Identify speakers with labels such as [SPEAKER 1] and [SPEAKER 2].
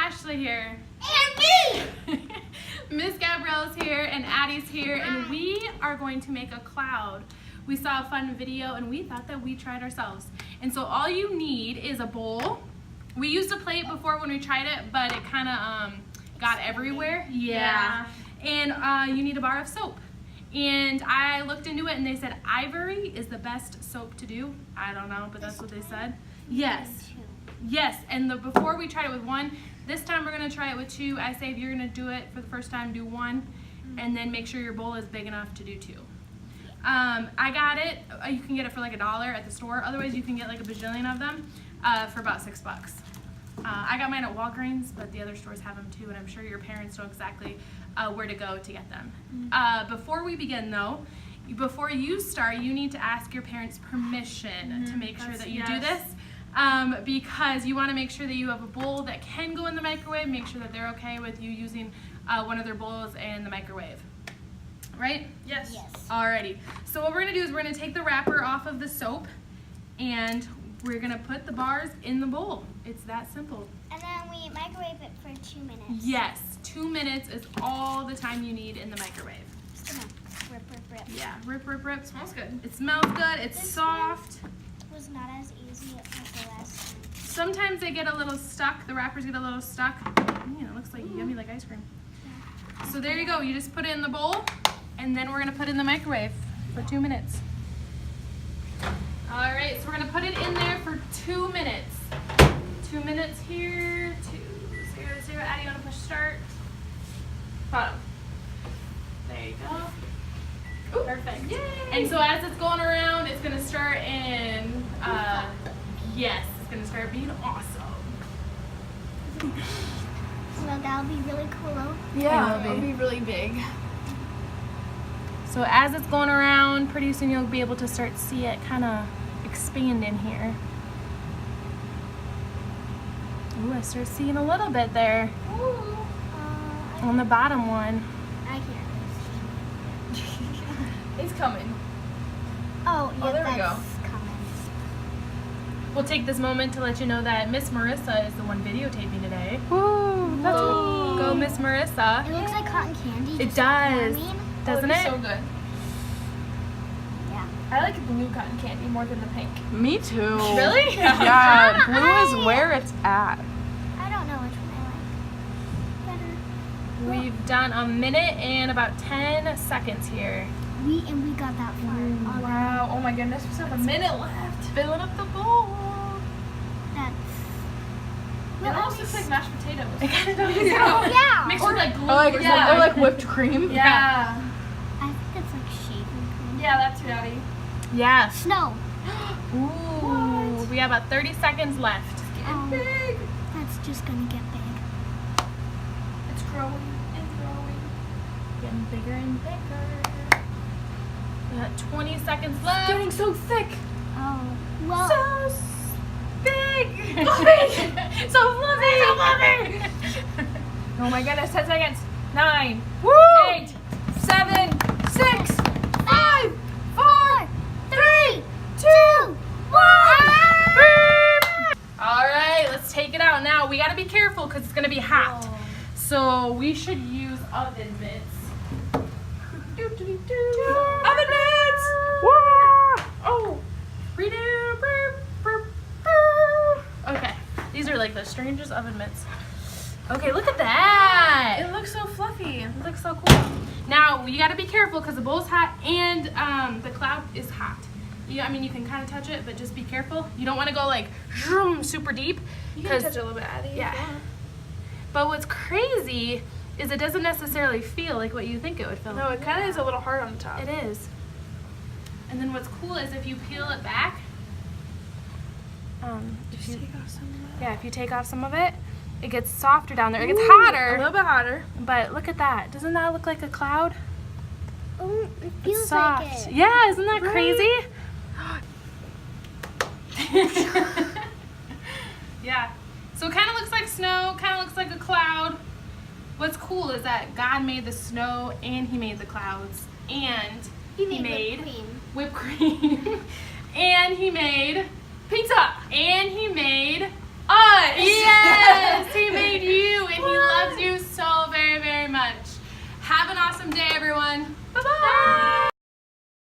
[SPEAKER 1] Ashley here.
[SPEAKER 2] And me!
[SPEAKER 1] Miss Gabrielle's here and Addie's here, and we are going to make a cloud. We saw a fun video and we thought that we tried ourselves. And so all you need is a bowl. We used a plate before when we tried it, but it kind of got everywhere. Yeah. And you need a bar of soap. And I looked into it and they said ivory is the best soap to do. I don't know, but that's what they said. Yes. Yes, and before we tried it with one, this time we're going to try it with two. I say if you're going to do it for the first time, do one, and then make sure your bowl is big enough to do two. I got it, you can get it for like $1 at the store. Otherwise you can get like a bajillion of them for about $6. I got mine at Walgreens, but the other stores have them too, and I'm sure your parents know exactly where to go to get them. Before we begin though, before you start, you need to ask your parents' permission to make sure that you do this. Because you want to make sure that you have a bowl that can go in the microwave. Make sure that they're okay with you using one of their bowls in the microwave. Right?
[SPEAKER 2] Yes.
[SPEAKER 1] Alrighty. So what we're going to do is we're going to take the wrapper off of the soap and we're going to put the bars in the bowl. It's that simple.
[SPEAKER 2] And then we microwave it for 2 minutes.
[SPEAKER 1] Yes. 2 minutes is all the time you need in the microwave.
[SPEAKER 2] Just gonna rip.
[SPEAKER 1] Yeah. Rip.
[SPEAKER 3] It smells good.
[SPEAKER 1] It smells good. It's
[SPEAKER 2] This
[SPEAKER 1] soft.
[SPEAKER 2] Was not as easy as the last time.
[SPEAKER 1] Sometimes they get a little stuck. The wrappers get a little stuck. Man, it looks like yummy like ice cream. So there you go. You just put it in the bowl, and then we're going to put it in the microwave for 2 minutes. All right, so we're going to put it in there for 2 minutes. 2 minutes here. 2, 0, 0. Addie, you want to push start? Bottom. There you go. Ooh, perfect. Yay. And so as it's going around, it's going to start in, yes, it's going to start being awesome.
[SPEAKER 2] Well, that'll be really cool.
[SPEAKER 3] Yeah, it'll be really big.
[SPEAKER 1] So as it's going around, pretty soon you'll be able to start to see it kind of expand in here. Ooh, I start seeing a little bit there on the bottom one.
[SPEAKER 2] I can't.
[SPEAKER 3] It's coming.
[SPEAKER 2] Oh, yeah,
[SPEAKER 3] there we
[SPEAKER 2] that's coming.
[SPEAKER 1] We'll take this moment to let you know that Miss Marissa is the one videotaping today. Woo! That's me. Go Miss Marissa.
[SPEAKER 2] It looks like cotton candy.
[SPEAKER 1] It does.
[SPEAKER 2] I mean,
[SPEAKER 1] Doesn't
[SPEAKER 3] It'll be
[SPEAKER 1] it?
[SPEAKER 3] so good.
[SPEAKER 2] yeah.
[SPEAKER 3] I like blue cotton candy more than the pink.
[SPEAKER 4] Me too.
[SPEAKER 1] Really?
[SPEAKER 4] Yeah, blue is where it's at.
[SPEAKER 2] I don't know which one I like better.
[SPEAKER 1] We've done a minute and about 10 seconds here.
[SPEAKER 2] We got that far. already.
[SPEAKER 3] Wow. Oh my goodness. We still have a minute left.
[SPEAKER 1] Filling up the bowl.
[SPEAKER 2] That's.
[SPEAKER 3] It almost looks like mashed potatoes.
[SPEAKER 1] It kind of does.
[SPEAKER 2] Yeah.
[SPEAKER 1] Mixed with like glue.
[SPEAKER 4] Or like,
[SPEAKER 1] or
[SPEAKER 3] Yeah.
[SPEAKER 4] or like whipped cream.
[SPEAKER 3] Yeah.
[SPEAKER 2] I think that's like shaving cream.
[SPEAKER 3] Yeah, that's too Daddy.
[SPEAKER 1] Yes.
[SPEAKER 2] Snow.
[SPEAKER 1] Ooh. We have about 30 seconds left.
[SPEAKER 2] Oh,
[SPEAKER 3] Big.
[SPEAKER 2] that's just gonna get big.
[SPEAKER 3] It's growing and growing.
[SPEAKER 1] Getting bigger and bigger. We got 20 seconds left.
[SPEAKER 3] Getting so thick.
[SPEAKER 2] Oh. Well.
[SPEAKER 1] So big. So fluffy.
[SPEAKER 3] Oh my goodness. 10 seconds. 9.
[SPEAKER 1] Woo!
[SPEAKER 3] 8. 7. 6.
[SPEAKER 2] 5, 4, 3, 2, 1.
[SPEAKER 1] All right, let's take it out now. We got to be careful because it's going to be hot. So we should use oven mitts. Oven mitts! Oh! Redo! Okay, these are like the strangest oven mitts. Okay, look at that!
[SPEAKER 3] It looks so fluffy.
[SPEAKER 1] It looks so cool. Now, you gotta be careful because the bowl's hot and the cloud is hot. I mean, you can kind of touch it, but just be careful. You don't want to go like zoom super deep.
[SPEAKER 3] You can touch it a little bit, Addie.
[SPEAKER 1] Yeah. But what's crazy is it doesn't necessarily feel like what you think it would feel.
[SPEAKER 3] No, it kind of is a little hard on the top.
[SPEAKER 1] It is. And then what's cool is if you peel it back, if you,
[SPEAKER 3] Take off some of that.
[SPEAKER 1] yeah, if you take off some of it, it gets softer down there. It gets
[SPEAKER 3] A
[SPEAKER 1] hotter.
[SPEAKER 3] little bit hotter.
[SPEAKER 1] But look at that. Doesn't that look like a cloud?
[SPEAKER 2] Oh, it
[SPEAKER 1] It's
[SPEAKER 2] feels
[SPEAKER 1] soft.
[SPEAKER 2] like it.
[SPEAKER 1] Yeah, isn't that crazy? Yeah. So it kind of looks like snow, kind of looks like a cloud. What's cool is that God made the snow and he made the clouds and he made whipped cream and he made pizza and he made us. Yes, he made you Have an awesome day, everyone. Bye-bye.